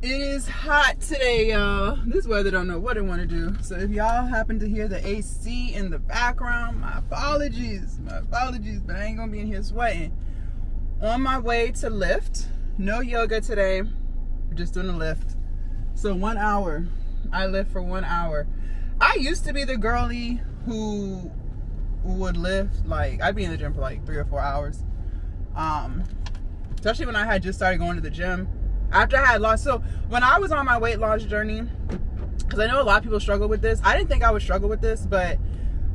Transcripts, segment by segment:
It is hot today, y'all. This weather don't know what it want to do. So if y'all happen to hear the AC in the background, my apologies. But I ain't gonna be in here sweating. On my way to lift. No yoga today. We're just doing a lift. So 1 hour. I lift for 1 hour. I used to be the girly who would lift, like, I'd be in the gym for like 3 or 4 hours. Especially when I had just started going to the gym. After I had lost, so when I was on my weight loss journey, because I know a lot of people struggle with this. I didn't think I would struggle with this, but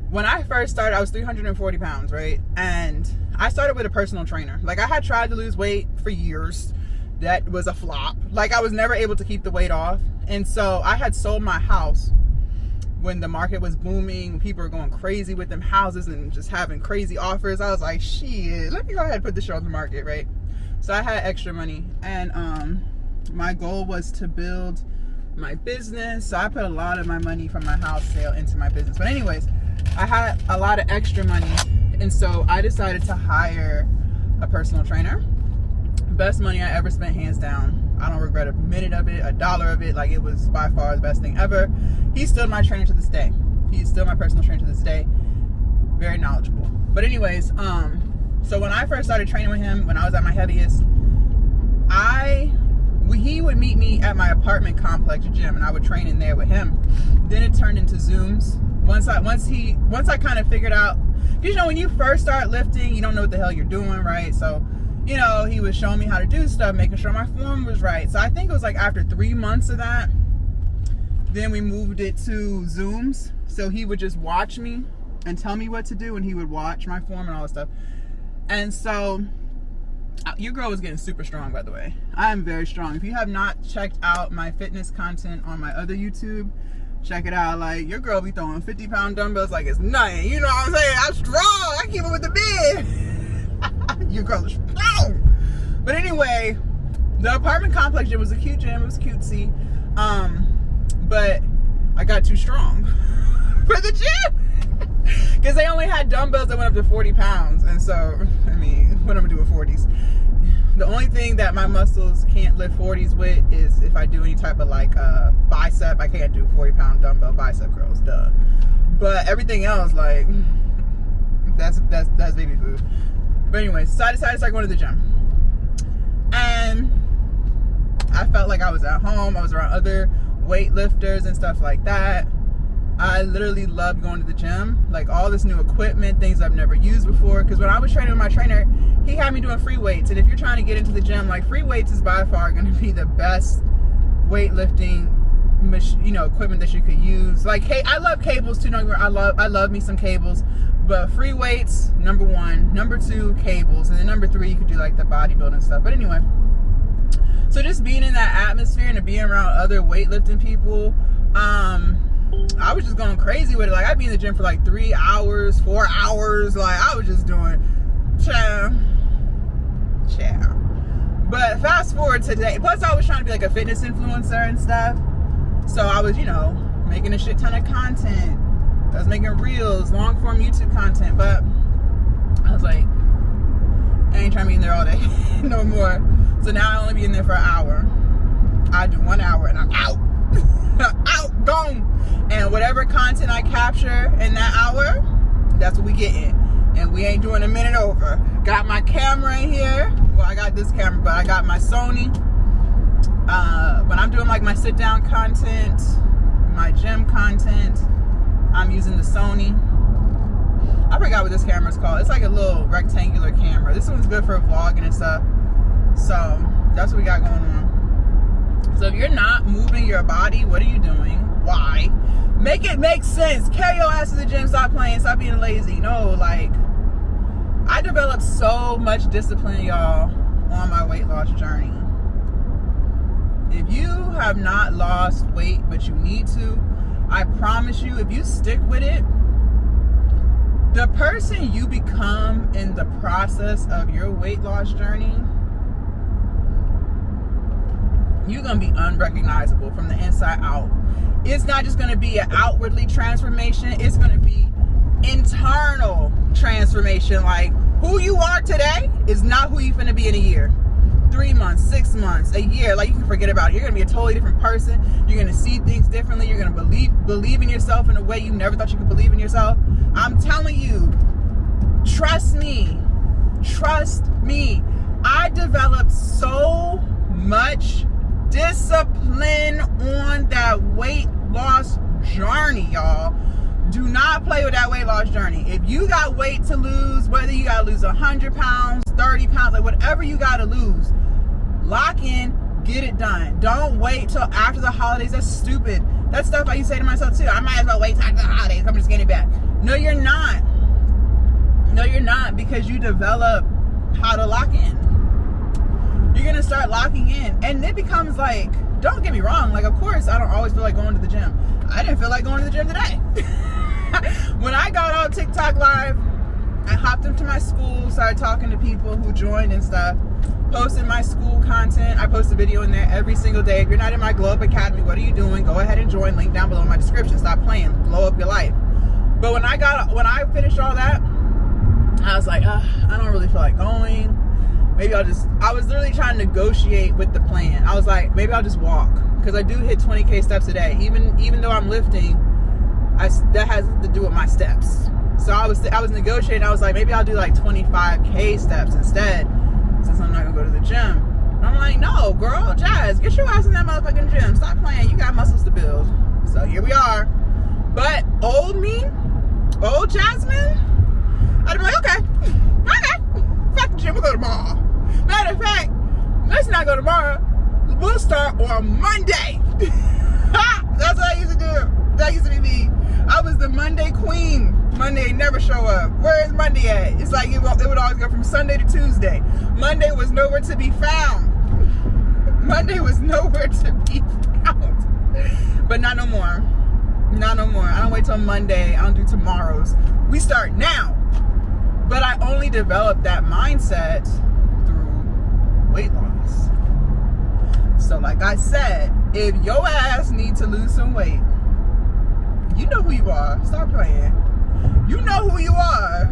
when I first started, I was 340 pounds, right? And I started with a personal trainer. Like, I had tried to lose weight for years. That was a flop. Like, I was never able to keep the weight off. And so I had sold my house when the market was booming. People were going crazy with them houses and just having crazy offers. I was like, shit, let me go ahead and put this shit on the market, right? So I had extra money, and my goal was to build my business. So I put a lot of my money from my house sale into my business. But anyways, I had a lot of extra money, and so I decided to hire a personal trainer. Best money I ever spent, hands down. I don't regret a minute of it, a dollar of it. Like, it was by far the best thing ever. He's still my trainer to this day. He's still my personal trainer to this day. Very knowledgeable. But anyways, so when I first started training with him, when I was at my heaviest, he would meet me at my apartment complex gym, and I would train in there with him. Then it turned into Zooms. Once I kind of figured out, you know, when you first start lifting, you don't know what the hell you're doing, right? So, you know, he was showing me how to do stuff, making sure my form was right. So I think it was like after 3 months of that, then we moved it to Zooms. So he would just watch me and tell me what to do, and he would watch my form and all that stuff. And so, your girl was getting super strong, by the way. I am very strong. If you have not checked out my fitness content on my other YouTube, check it out. Like, your girl be throwing 50-pound dumbbells like it's nothing. You know what I'm saying? I'm strong. I keep it with the bid. Your girl is strong. But anyway, the apartment complex gym was a cute gym. It was cutesy. But I got too strong for the gym. Because they only had dumbbells that went up to 40 pounds. And so, I mean, what am I doing with 40s? The only thing that my muscles can't lift 40s with is if I do any type of like bicep. I can't do 40-pound dumbbell bicep curls, duh. But everything else, like, that's baby food. But anyway, so I decided to start going to the gym. And I felt like I was at home. I was around other weightlifters and stuff like that. I literally loved going to the gym, like all this new equipment, things I've never used before. Because when I was training with my trainer, he had me doing free weights. And if you're trying to get into the gym, like, free weights is by far going to be the best weightlifting, you know, equipment that you could use. Like, hey, I love cables too. I love me some cables, but free weights, number one. Number two, cables, and then number three, you could do like the bodybuilding stuff. But anyway, so just being in that atmosphere and being around other weightlifting people, I was just going crazy with it. Like, I'd be in the gym for like 3 hours, 4 hours. Like, I was just doing chow. But fast forward today. Plus, I was trying to be like a fitness influencer and stuff. So I was, you know, making a shit ton of content. I was making reels, long form YouTube content. But I was like, I ain't trying to be in there all day no more. So now I only be in there for an hour. I do 1 hour and I'm out. Out, gone. And whatever content I capture in that hour, that's what we getting. And we ain't doing a minute over. Got my camera in here. Well, I got this camera, but I got my Sony. When I'm doing like my sit down content, my gym content, I'm using the Sony. I forgot what this camera is called. It's like a little rectangular camera. This one's good for vlogging and stuff. So that's what we got going on. So if you're not moving your body, what are you doing? Why? Make it make sense. Carry your ass to the gym. Stop playing. Stop being lazy. No, like, I developed so much discipline, y'all, on my weight loss journey. If you have not lost weight, but you need to, I promise you, if you stick with it, the person you become in the process of your weight loss journey, you're going to be unrecognizable from the inside out. It's not just going to be an outwardly transformation. It's going to be internal transformation. Like, who you are today is not who you're going to be in a year. 3 months, 6 months, a year, like you can forget about it. You're gonna be a totally different person. You're gonna see things differently. You're gonna believe in yourself in a way you never thought you could believe in yourself. I'm telling you, trust me. I developed so much discipline on that weight loss journey, y'all. Do not play with that weight loss journey. If you got weight to lose, whether you gotta lose 100 pounds, 30 pounds, like whatever you gotta lose, lock in, get it done. Don't wait till after the holidays. That's stupid. That's stuff I used to say to myself too. I might as well wait till after the holidays. I'm just getting it back. No, you're not. Because you develop how to lock in. You're gonna start locking in, and it becomes like, don't get me wrong, like of course I don't always feel like going to the gym. I didn't feel like going to the gym today. When I got on TikTok live, I hopped into my Skool, started talking to people who joined and stuff, posted my Skool content. I post a video in there every single day. If you're not in my Glow Up Academy, what are you doing? Go ahead and join. Link down below in my description. Stop playing. Glow up your life. But when I finished all that, I was like, I don't really feel like going. Maybe I was literally trying to negotiate with the plan. I was like, maybe I'll just walk, because I do hit 20K steps a day. Even though I'm lifting, that has to do with my steps. So I was negotiating. I was like, maybe I'll do like 25K steps instead, since I'm not gonna go to the gym. And I'm like, no, girl, Jazz, get your ass in that motherfucking gym. Stop playing. You got muscles to build. So here we are. But old Jasmine, I'd be like, okay, fuck the gym, we'll go tomorrow. Matter of fact, let's not go tomorrow. We'll start on Monday. That's what I used to do. That used to be me. I was the Monday queen. Monday never show up. Where is Monday at? It's like it would always go from Sunday to Tuesday. Monday was nowhere to be found. Monday was nowhere to be found. But not no more. Not no more. I don't wait till Monday. I don't do tomorrows. We start now. But I only developed that mindset through weight loss. So like I said, if your ass needs to lose some weight, you know who you are. Stop playing. You know who you are.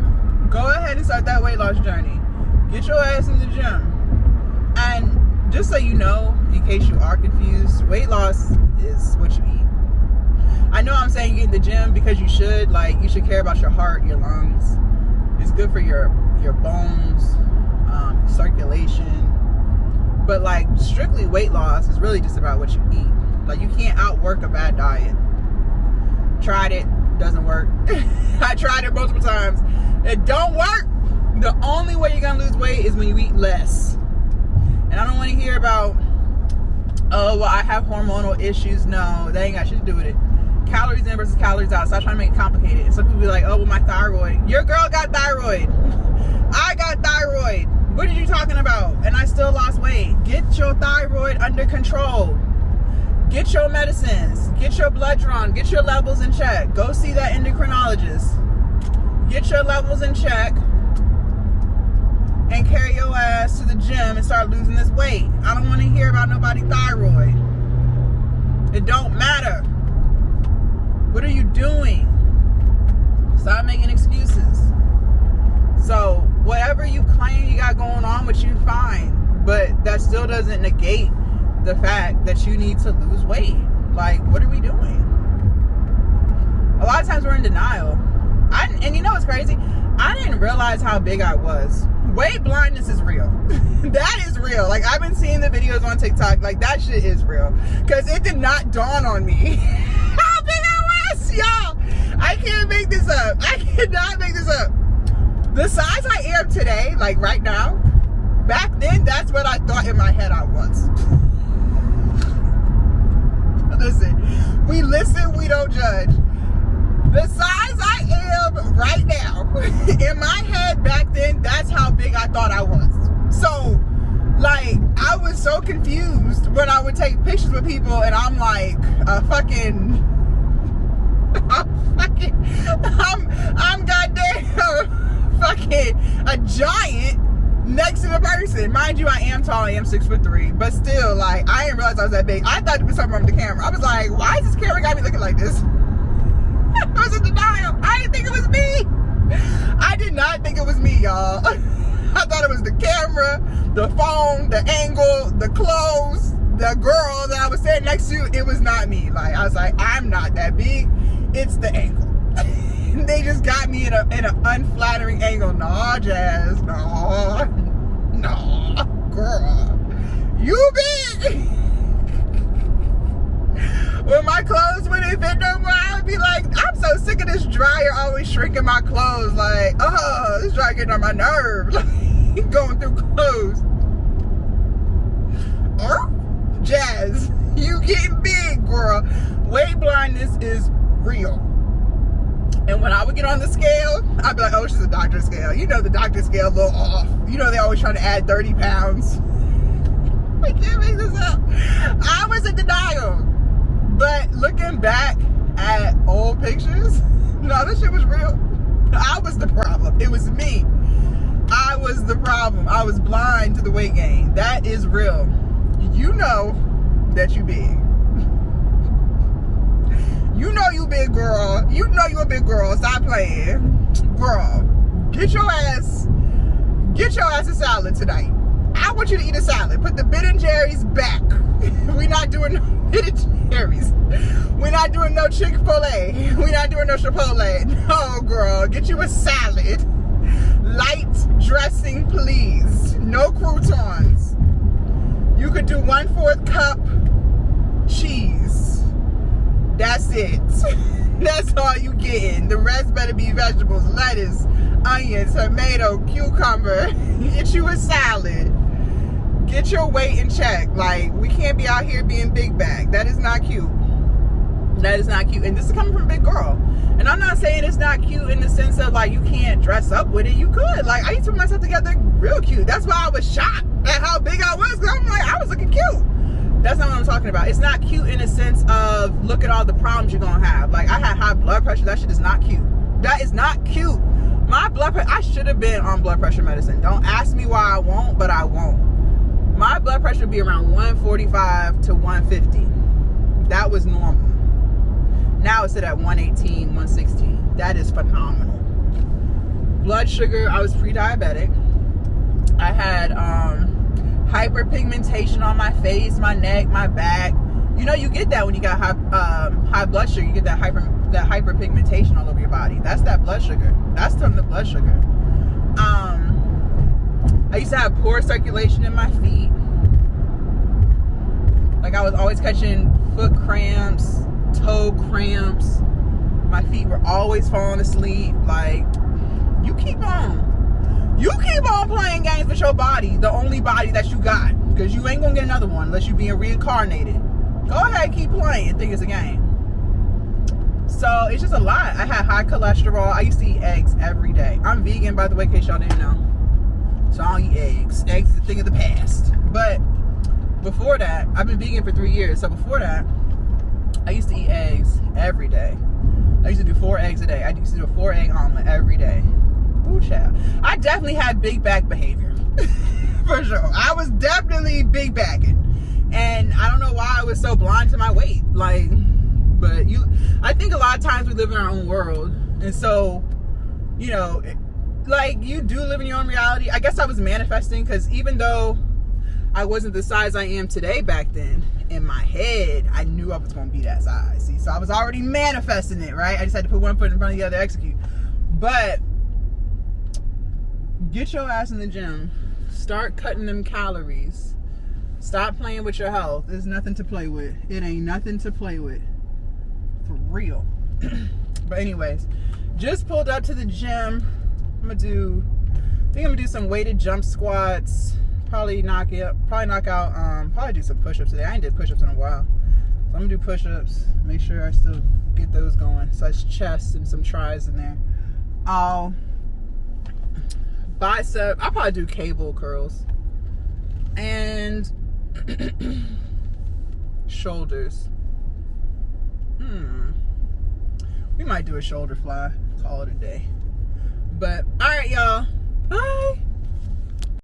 Go ahead and start that weight loss journey. Get your ass in the gym. And just so you know, in case you are confused, weight loss is what you eat. I know I'm saying get in the gym because you should. Like, you should care about your heart, your lungs. It's good for your bones, circulation. But like strictly weight loss is really just about what you eat. Like, you can't outwork a bad diet. Tried it, doesn't work. I tried it multiple times. It don't work. The only way you're gonna lose weight is when you eat less. And I don't want to hear about, oh, well, I have hormonal issues. No, that ain't got shit to do with it. Calories in versus calories out. Stop trying to make it complicated. Some people be like, oh, well, my thyroid. Your girl got thyroid. I got thyroid. What are you talking about? And I still lost weight. Get your thyroid under control. Get your medicines. Get your blood drawn. Get your levels in check. Go see that endocrinologist. Get your levels in check. And carry your ass to the gym and start losing this weight. I don't want to hear about nobody's thyroid. It don't matter. What are you doing? Stop making excuses. So whatever you claim you got going on with you, fine. But that still doesn't negate the fact that you need to lose weight. Like, what are we doing? A lot of times we're in denial. And you know what's crazy? I didn't realize how big I was. Weight blindness is real. That is real. Like, I've been seeing the videos on TikTok. Like, that shit is real. Because it did not dawn on me how big I was, y'all. I can't make this up. I cannot make this up. The size I am today, like right now, back then, that's what I thought in my head I was. Listen, we listen, we don't judge. The size I am right now, in my head back then, that's how big I thought I was. So, like, I was so confused when I would take pictures with people and I'm like I'm goddamn fucking a giant next to the person. Mind you, I am tall. I am 6'3", but still, like, I didn't realize I was that big. I thought it was something wrong with the camera. I was like, why is this camera got me looking like this? I was in denial. I didn't think it was me. I did not think it was me, y'all. I thought it was the camera, the phone, the angle, the clothes, the girl that I was sitting next to. It was not me. Like, I was like, I'm not that big. It's the angle. They just got me in an unflattering angle. Nah, Jazz. No, girl. You big. When my clothes wouldn't fit no more, I would be like, I'm so sick of this dryer always shrinking my clothes. Like, oh, this dryer getting on my nerves. Like, going through clothes. Jazz, you getting big, girl. Weight blindness is real. And when I would get on the scale, I'd be like, oh, she's a doctor scale. You know the doctor scale a little off. You know they always trying to add 30 pounds. I can't make this up. I was in denial. But looking back at old pictures, no, this shit was real. I was the problem. It was me. I was the problem. I was blind to the weight gain. That is real. You know that you big. You know you big, girl. You know you a big girl. Stop playing. Girl, get your ass a salad tonight. I want you to eat a salad. Put the Ben & Jerry's back. We're not doing no Ben & Jerry's. We're not doing no Chick-fil-A. We're not doing no Chipotle. No, girl. Get you a salad. Light dressing, please. No croutons. You could do 1/4 cup cheese. That's it. That's all you getting. The rest better be vegetables, lettuce, onions, tomato, cucumber. Get you a salad. Get your weight in check. Like, we can't be out here being big bag. That is not cute. That is not cute. And this is coming from a big girl. And I'm not saying it's not cute in the sense of, like, you can't dress up with it. You could. Like, I used to put myself together real cute. That's why I was shocked at how big I was. Because I'm like, I was looking cute. That's not what I'm talking about. It's not cute in the sense of, look at all the problems you're going to have. Like, I had high blood pressure. That shit is not cute. That is not cute. My blood pressure, I should have been on blood pressure medicine. Don't ask me why I won't, but I won't. My blood pressure would be around 145 to 150. That was normal. Now it's at 118, 116. That is phenomenal. Blood sugar, I was pre-diabetic. I had hyperpigmentation on my face, my neck, my back. You know, you get that when you got high blood sugar. You get that hyperpigmentation all over your body. That's that blood sugar. That's from the blood sugar. I used to have poor circulation in my feet. Like, I was always catching foot cramps, toe cramps. My feet were always falling asleep. Like, you keep on playing games with your body, the only body that you got, because you ain't gonna get another one unless you're being reincarnated. Go ahead, keep playing, think it's a game. So it's just a lot. I had high cholesterol. I used to eat eggs every day. I'm vegan, by the way, in case y'all didn't know. So I don't eat eggs. Eggs is a thing of the past. But before that, I've been vegan for 3 years. So before that, I used to eat eggs every day. I used to do 4 eggs a day. I used to do a 4-egg omelet every day. Ooh, child. I definitely had big back behavior. For sure. I was definitely big backing. And I don't know why I was so blind to my weight. Like, but I think a lot of times we live in our own world. And so, you know, like, you do live in your own reality. I guess I was manifesting, because even though I wasn't the size I am today back then, in my head, I knew I was going to be that size. See, so I was already manifesting it, right? I just had to put one foot in front of the other, execute. But get your ass in the gym. Start cutting them calories. Stop playing with your health. There's nothing to play with. It ain't nothing to play with. For real. But anyways, just pulled up to the gym. I think I'm gonna do some weighted jump squats. Probably knock out, probably do some push-ups today. I ain't did push-ups in a while. So I'm gonna do push-ups. Make sure I still get those going. So it's chest and some tries in there. Bicep, I'll probably do cable curls. And shoulders. We might do a shoulder fly. Call it a day. But, alright, y'all. Bye.